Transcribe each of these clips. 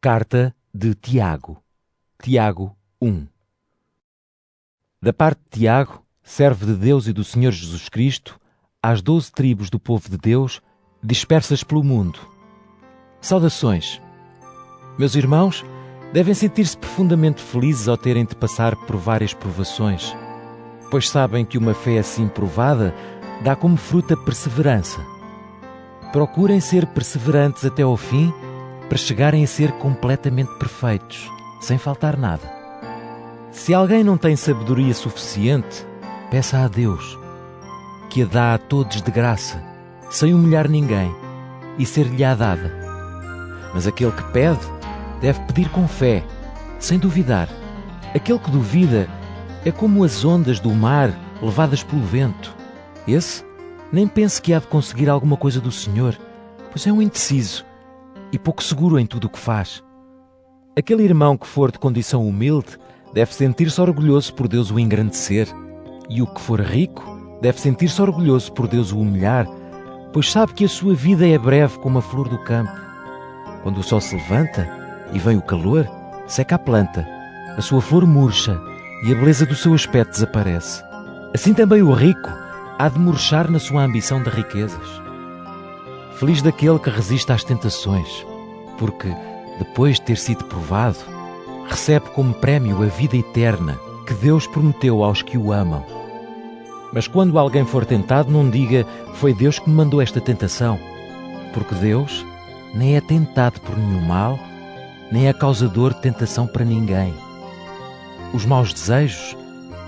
Carta de Tiago. Tiago 1. Da parte de Tiago, servo de Deus e do Senhor Jesus Cristo, às 12 tribos do povo de Deus, dispersas pelo mundo. Saudações. Meus irmãos, devem sentir-se profundamente felizes ao terem de passar por várias provações, pois sabem que uma fé assim provada dá como fruto a perseverança. Procurem ser perseverantes até ao fim, para chegarem a ser completamente perfeitos, sem faltar nada. Se alguém não tem sabedoria suficiente, peça a Deus, que a dá a todos de graça, sem humilhar ninguém, e ser-lhe-á dada. Mas aquele que pede, deve pedir com fé, sem duvidar. Aquele que duvida é como as ondas do mar levadas pelo vento. Esse nem pense que há de conseguir alguma coisa do Senhor, pois é um indeciso e pouco seguro em tudo o que faz. Aquele irmão que for de condição humilde deve sentir-se orgulhoso por Deus o engrandecer, e o que for rico deve sentir-se orgulhoso por Deus o humilhar, pois sabe que a sua vida é breve como a flor do campo. Quando o sol se levanta e vem o calor, seca a planta, a sua flor murcha e a beleza do seu aspecto desaparece. Assim também o rico há de murchar na sua ambição de riquezas. Feliz daquele que resiste às tentações, porque, depois de ter sido provado, recebe como prémio a vida eterna que Deus prometeu aos que o amam. Mas quando alguém for tentado, não diga: foi Deus que me mandou esta tentação, porque Deus nem é tentado por nenhum mal, nem é causador de tentação para ninguém. Os maus desejos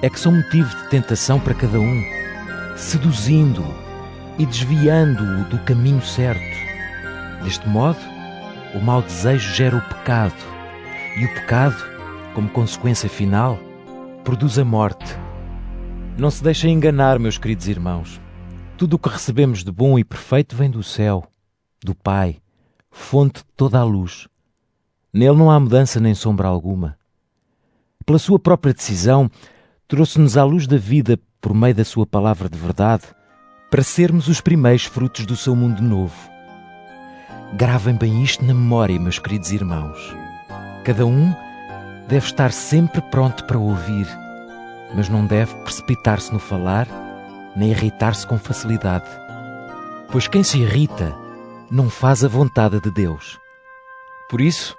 é que são motivo de tentação para cada um, seduzindo-o e desviando-o do caminho certo. Deste modo, o mau desejo gera o pecado, e o pecado, como consequência final, produz a morte. Não se deixem enganar, meus queridos irmãos. Tudo o que recebemos de bom e perfeito vem do céu, do Pai, fonte de toda a luz. Nele não há mudança nem sombra alguma. Pela sua própria decisão, trouxe-nos à luz da vida por meio da sua palavra de verdade, para sermos os primeiros frutos do seu mundo novo. Gravem bem isto na memória, meus queridos irmãos. Cada um deve estar sempre pronto para ouvir, mas não deve precipitar-se no falar, nem irritar-se com facilidade. Pois quem se irrita não faz a vontade de Deus. Por isso,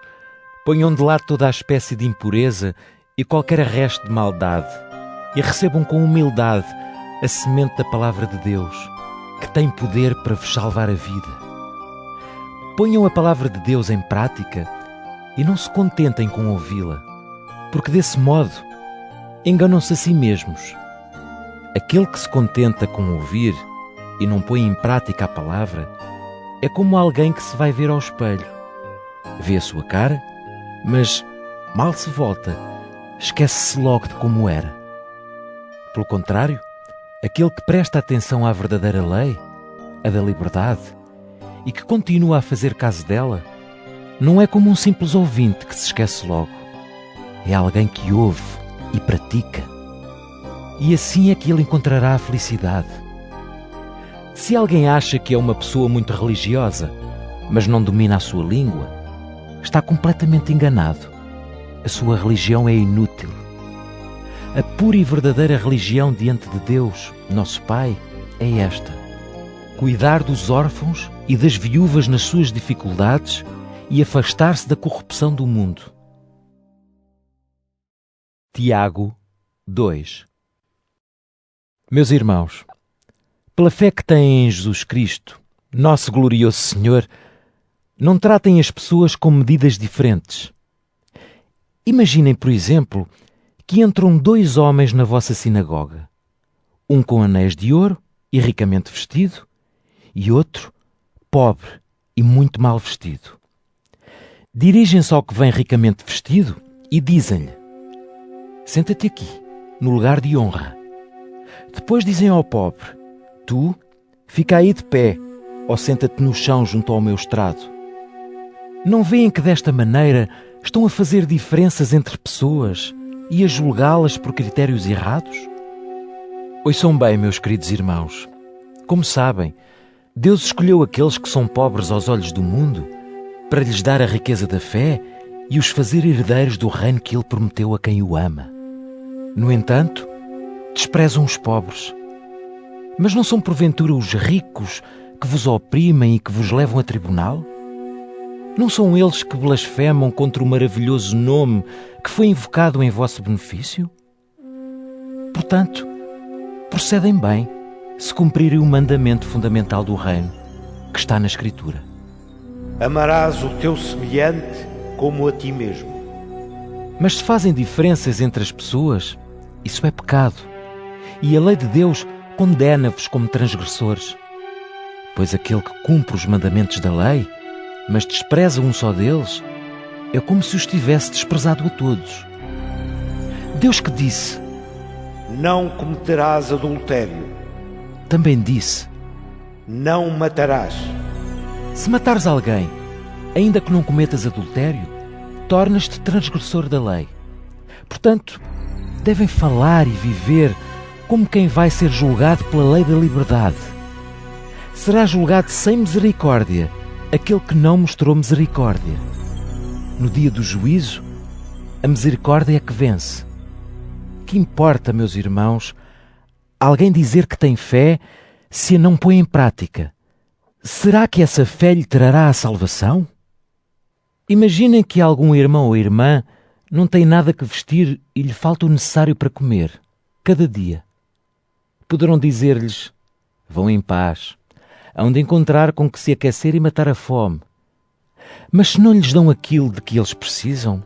ponham de lado toda a espécie de impureza e qualquer arresto de maldade, e recebam com humildade a semente da palavra de Deus, que tem poder para vos salvar a vida. Ponham a palavra de Deus em prática e não se contentem com ouvi-la, porque desse modo enganam-se a si mesmos. Aquele que se contenta com ouvir e não põe em prática a palavra é como alguém que se vai ver ao espelho. Vê a sua cara, mas mal se volta, esquece-se logo de como era. Pelo contrário, aquele que presta atenção à verdadeira lei, a da liberdade, e que continua a fazer caso dela, não é como um simples ouvinte que se esquece logo. É alguém que ouve e pratica. E assim é que ele encontrará a felicidade. Se alguém acha que é uma pessoa muito religiosa, mas não domina a sua língua, está completamente enganado. A sua religião é inútil. A pura e verdadeira religião diante de Deus, nosso Pai, é esta: cuidar dos órfãos e das viúvas nas suas dificuldades e afastar-se da corrupção do mundo. Tiago 2. Meus irmãos, pela fé que têm em Jesus Cristo, nosso glorioso Senhor, não tratem as pessoas com medidas diferentes. Imaginem, por exemplo, que entram 2 homens na vossa sinagoga, um com anéis de ouro e ricamente vestido, e outro pobre e muito mal vestido. Dirigem-se ao que vem ricamente vestido e dizem-lhe: senta-te aqui, no lugar de honra. Depois dizem ao pobre: tu, fica aí de pé, ou senta-te no chão junto ao meu estrado. Não veem que desta maneira estão a fazer diferenças entre pessoas e a julgá-las por critérios errados? Ouçam bem, meus queridos irmãos. Como sabem, Deus escolheu aqueles que são pobres aos olhos do mundo para lhes dar a riqueza da fé e os fazer herdeiros do reino que Ele prometeu a quem o ama. No entanto, desprezam os pobres. Mas não são porventura os ricos que vos oprimem e que vos levam a tribunal? Não são eles que blasfemam contra o maravilhoso nome que foi invocado em vosso benefício? Portanto, procedem bem se cumprirem o mandamento fundamental do reino, que está na Escritura. Amarás o teu semelhante como a ti mesmo. Mas se fazem diferenças entre as pessoas, isso é pecado, e a lei de Deus condena-vos como transgressores. Pois aquele que cumpre os mandamentos da lei, mas despreza um só deles, é como se os tivesse desprezado a todos. Deus que disse: Não cometerás adultério. Também disse: Não matarás. Se matares alguém, ainda que não cometas adultério, tornas-te transgressor da lei. Portanto, devem falar e viver como quem vai ser julgado pela lei da liberdade. Será julgado sem misericórdia aquele que não mostrou misericórdia. No dia do juízo, a misericórdia é que vence. Que importa, meus irmãos, alguém dizer que tem fé se a não põe em prática? Será que essa fé lhe trará a salvação? Imaginem que algum irmão ou irmã não tem nada que vestir e lhe falta o necessário para comer, cada dia. Poderão dizer-lhes: vão em paz, hão de encontrar com que se aquecer e matar a fome. Mas se não lhes dão aquilo de que eles precisam,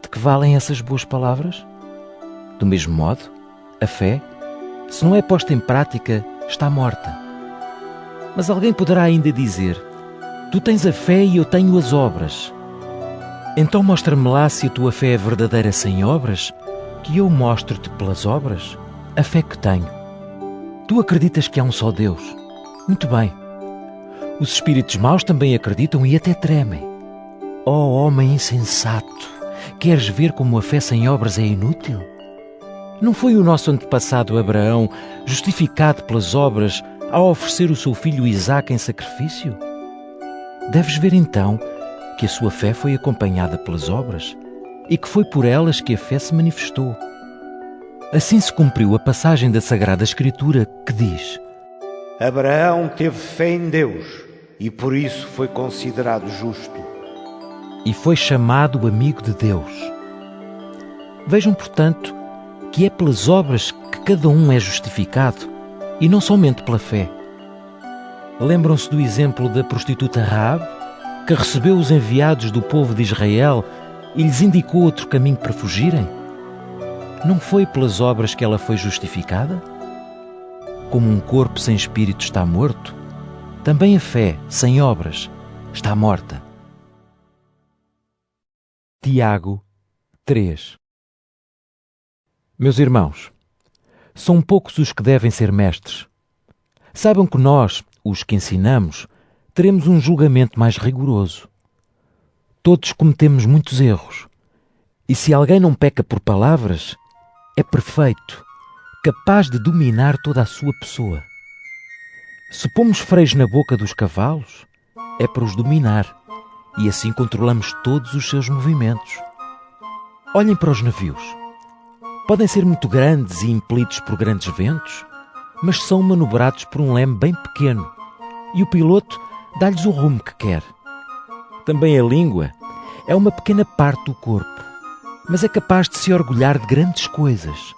de que valem essas boas palavras? Do mesmo modo, a fé, se não é posta em prática, está morta. Mas alguém poderá ainda dizer: tu tens a fé e eu tenho as obras. Então mostra-me lá se a tua fé é verdadeira sem obras, que eu mostro-te pelas obras a fé que tenho. Tu acreditas que há um só Deus. Muito bem. Os espíritos maus também acreditam e até tremem. Ó homem insensato, queres ver como a fé sem obras é inútil? Não foi o nosso antepassado Abraão justificado pelas obras ao oferecer o seu filho Isaque em sacrifício? Deves ver então que a sua fé foi acompanhada pelas obras e que foi por elas que a fé se manifestou. Assim se cumpriu a passagem da Sagrada Escritura que diz: Abraão teve fé em Deus e por isso foi considerado justo. E foi chamado amigo de Deus. Vejam, portanto, que é pelas obras que cada um é justificado e não somente pela fé. Lembram-se do exemplo da prostituta Raabe, que recebeu os enviados do povo de Israel e lhes indicou outro caminho para fugirem? Não foi pelas obras que ela foi justificada? Como um corpo sem espírito está morto, também a fé, sem obras, está morta. Tiago 3. Meus irmãos, são poucos os que devem ser mestres. Saibam que nós, os que ensinamos, teremos um julgamento mais rigoroso. Todos cometemos muitos erros, e se alguém não peca por palavras, é perfeito, capaz de dominar toda a sua pessoa. Se pomos freios na boca dos cavalos, é para os dominar, e assim controlamos todos os seus movimentos. Olhem para os navios. Podem ser muito grandes e impelidos por grandes ventos, mas são manobrados por um leme bem pequeno, e o piloto dá-lhes o rumo que quer. Também a língua é uma pequena parte do corpo, mas é capaz de se orgulhar de grandes coisas.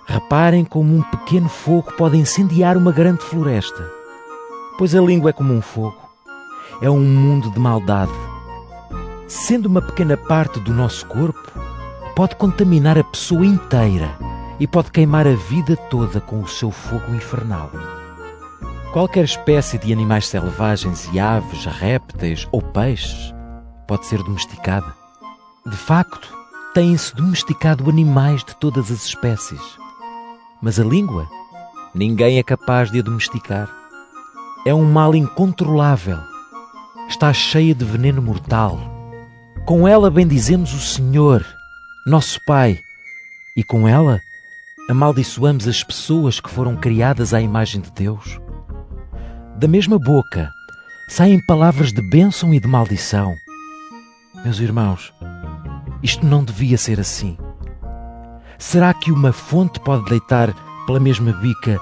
Reparem como um pequeno fogo pode incendiar uma grande floresta, pois a língua é como um fogo, é um mundo de maldade. Sendo uma pequena parte do nosso corpo, pode contaminar a pessoa inteira e pode queimar a vida toda com o seu fogo infernal. Qualquer espécie de animais selvagens e aves, répteis ou peixes pode ser domesticada. De facto, têm-se domesticado animais de todas as espécies. Mas a língua, ninguém é capaz de a domesticar. É um mal incontrolável. Está cheia de veneno mortal. Com ela bendizemos o Senhor, nosso Pai, e com ela amaldiçoamos as pessoas que foram criadas à imagem de Deus. Da mesma boca saem palavras de bênção e de maldição. Meus irmãos, isto não devia ser assim. Será que uma fonte pode deitar pela mesma bica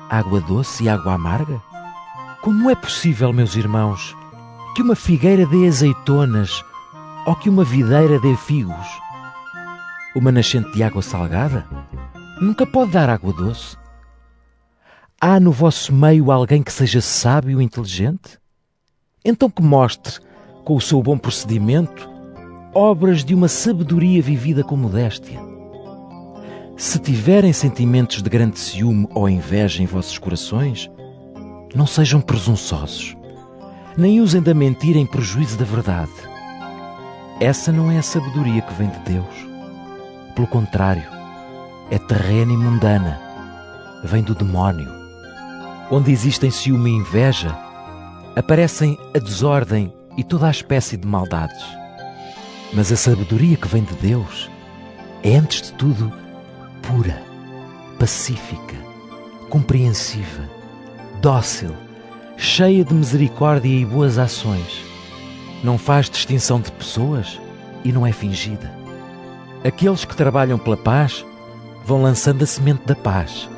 água doce e água amarga? Como é possível, meus irmãos, que uma figueira dê azeitonas ou que uma videira dê figos? Uma nascente de água salgada nunca pode dar água doce. Há no vosso meio alguém que seja sábio e inteligente? Então que mostre, com o seu bom procedimento, obras de uma sabedoria vivida com modéstia. Se tiverem sentimentos de grande ciúme ou inveja em vossos corações, não sejam presunçosos, nem usem da mentira em prejuízo da verdade. Essa não é a sabedoria que vem de Deus. Pelo contrário, é terrena e mundana, vem do demónio. Onde existem ciúme e inveja, aparecem a desordem e toda a espécie de maldades. Mas a sabedoria que vem de Deus é, antes de tudo, pura, pacífica, compreensiva, dócil, cheia de misericórdia e boas ações. Não faz distinção de pessoas e não é fingida. Aqueles que trabalham pela paz vão lançando a semente da paz,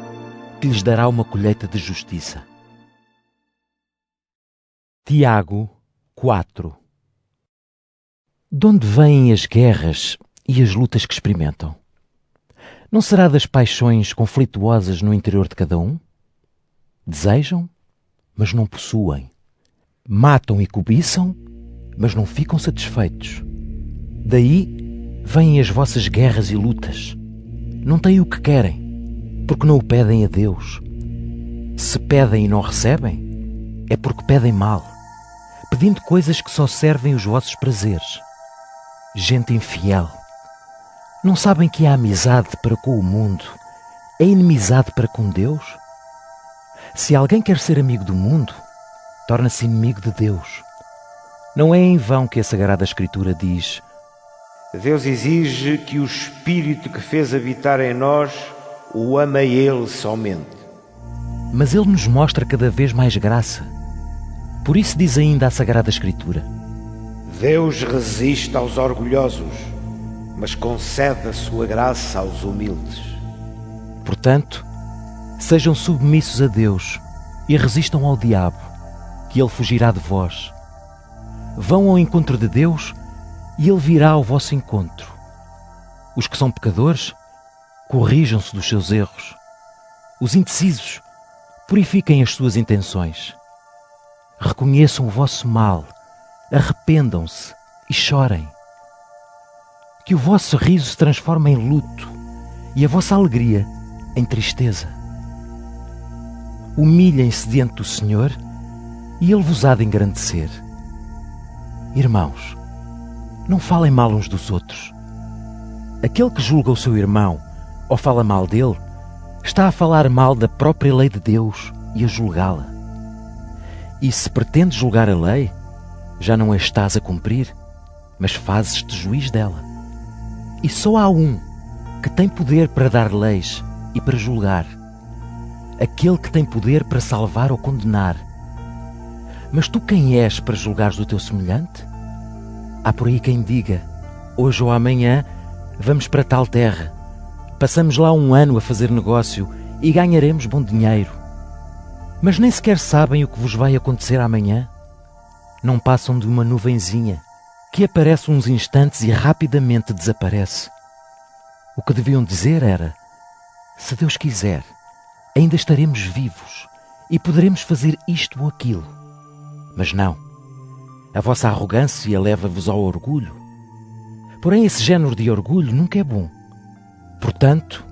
que lhes dará uma colheita de justiça. Tiago 4. De onde vêm as guerras e as lutas que experimentam? Não será das paixões conflituosas no interior de cada um? Desejam, mas não possuem. Matam e cobiçam, mas não ficam satisfeitos. Daí vêm as vossas guerras e lutas. Não têm o que querem, porque não o pedem a Deus. Se pedem e não recebem, é porque pedem mal, pedindo coisas que só servem os vossos prazeres. Gente infiel, não sabem que a amizade para com o mundo é inimizade para com Deus? Se alguém quer ser amigo do mundo, torna-se inimigo de Deus. Não é em vão que a Sagrada Escritura diz: Deus exige que o Espírito que fez habitar em nós o ame a Ele somente. Mas Ele nos mostra cada vez mais graça. Por isso diz ainda a Sagrada Escritura: Deus resiste aos orgulhosos, mas concede a sua graça aos humildes. Portanto, sejam submissos a Deus e resistam ao diabo, que ele fugirá de vós. Vão ao encontro de Deus e ele virá ao vosso encontro. Os que são pecadores, corrijam-se dos seus erros. Os indecisos, purifiquem as suas intenções. Reconheçam o vosso mal, arrependam-se e chorem. Que o vosso riso se transforme em luto e a vossa alegria em tristeza. Humilhem-se diante do Senhor e Ele vos há de engrandecer. Irmãos, não falem mal uns dos outros. Aquele que julga o seu irmão ou fala mal dele, está a falar mal da própria lei de Deus e a julgá-la. E se pretendes julgar a lei, já não a estás a cumprir, mas fazes-te juiz dela. E só há um que tem poder para dar leis e para julgar, aquele que tem poder para salvar ou condenar. Mas tu quem és para julgares o teu semelhante? Há por aí quem diga: hoje ou amanhã vamos para tal terra, passamos lá um ano a fazer negócio e ganharemos bom dinheiro. Mas nem sequer sabem o que vos vai acontecer amanhã. Não passam de uma nuvenzinha que aparece uns instantes e rapidamente desaparece. O que deviam dizer era: se Deus quiser, ainda estaremos vivos e poderemos fazer isto ou aquilo. Mas não. A vossa arrogância leva-vos ao orgulho. Porém, esse género de orgulho nunca é bom. Portanto,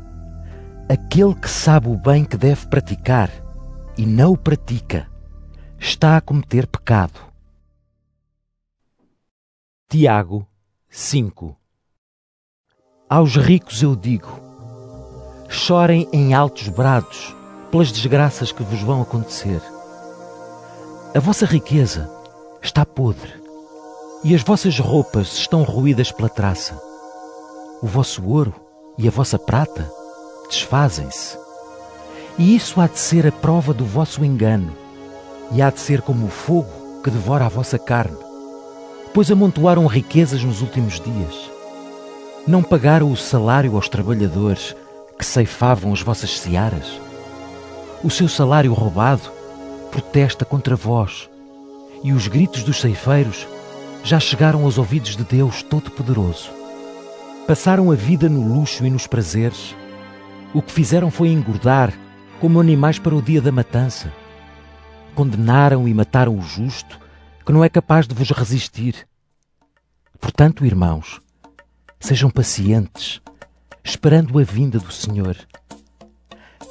aquele que sabe o bem que deve praticar e não o pratica, está a cometer pecado. Tiago 5. Aos ricos eu digo: chorem em altos brados pelas desgraças que vos vão acontecer. A vossa riqueza está podre e as vossas roupas estão roídas pela traça. O vosso ouro e a vossa prata desfazem-se. E isso há de ser a prova do vosso engano, e há de ser como o fogo que devora a vossa carne. Depois amontoaram riquezas nos últimos dias. Não pagaram o salário aos trabalhadores que ceifavam as vossas searas? O seu salário roubado protesta contra vós, e os gritos dos ceifeiros já chegaram aos ouvidos de Deus Todo-Poderoso. Passaram a vida no luxo e nos prazeres. O que fizeram foi engordar como animais para o dia da matança. Condenaram e mataram o justo, que não é capaz de vos resistir. Portanto, irmãos, sejam pacientes, esperando a vinda do Senhor.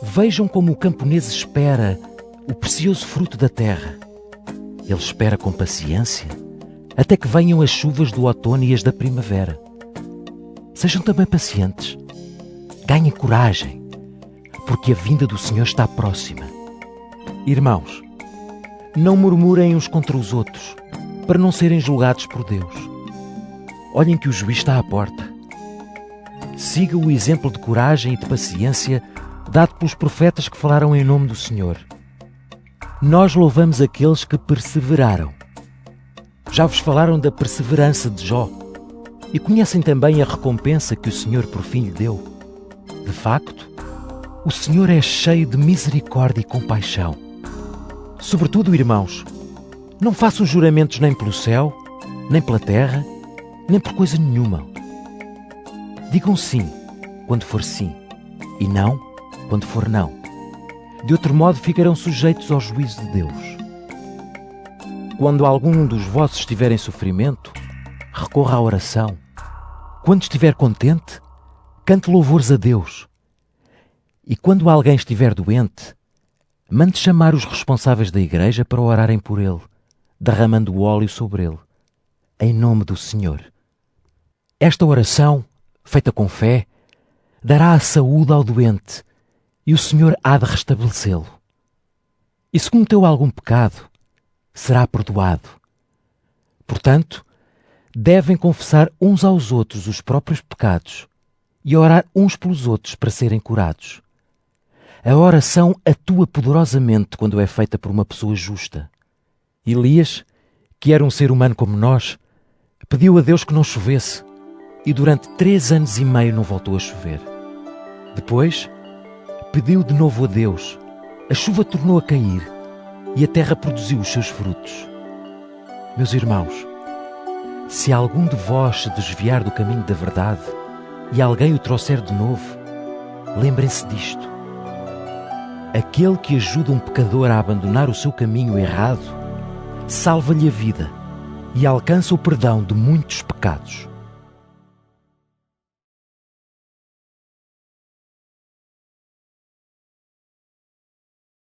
Vejam como o camponês espera o precioso fruto da terra. Ele espera com paciência até que venham as chuvas do outono e as da primavera. Sejam também pacientes. Ganhem coragem, porque a vinda do Senhor está próxima. Irmãos, não murmurem uns contra os outros, para não serem julgados por Deus. Olhem que o juiz está à porta. Siga o exemplo de coragem e de paciência dado pelos profetas que falaram em nome do Senhor. Nós louvamos aqueles que perseveraram. Já vos falaram da perseverança de Jó e conhecem também a recompensa que o Senhor por fim lhe deu. De facto, o Senhor é cheio de misericórdia e compaixão. Sobretudo, irmãos, não façam juramentos nem pelo céu, nem pela terra, nem por coisa nenhuma. Digam sim quando for sim e não quando for não. De outro modo ficarão sujeitos ao juízo de Deus. Quando algum dos vossos estiver em sofrimento, recorra à oração. Quando estiver contente, cante louvores a Deus. E quando alguém estiver doente, mande chamar os responsáveis da igreja para orarem por ele, derramando o óleo sobre ele, em nome do Senhor. Esta oração, feita com fé, dará a saúde ao doente e o Senhor há de restabelecê-lo. E se cometeu algum pecado, será perdoado. Portanto, devem confessar uns aos outros os próprios pecados e orar uns pelos outros para serem curados. A oração atua poderosamente quando é feita por uma pessoa justa. Elias, que era um ser humano como nós, pediu a Deus que não chovesse e durante 3 anos e meio não voltou a chover. Depois, pediu de novo a Deus, a chuva tornou a cair e a terra produziu os seus frutos. Meus irmãos, se algum de vós se desviar do caminho da verdade e alguém o trouxer de novo, lembrem-se disto. Aquele que ajuda um pecador a abandonar o seu caminho errado, salva-lhe a vida e alcança o perdão de muitos pecados.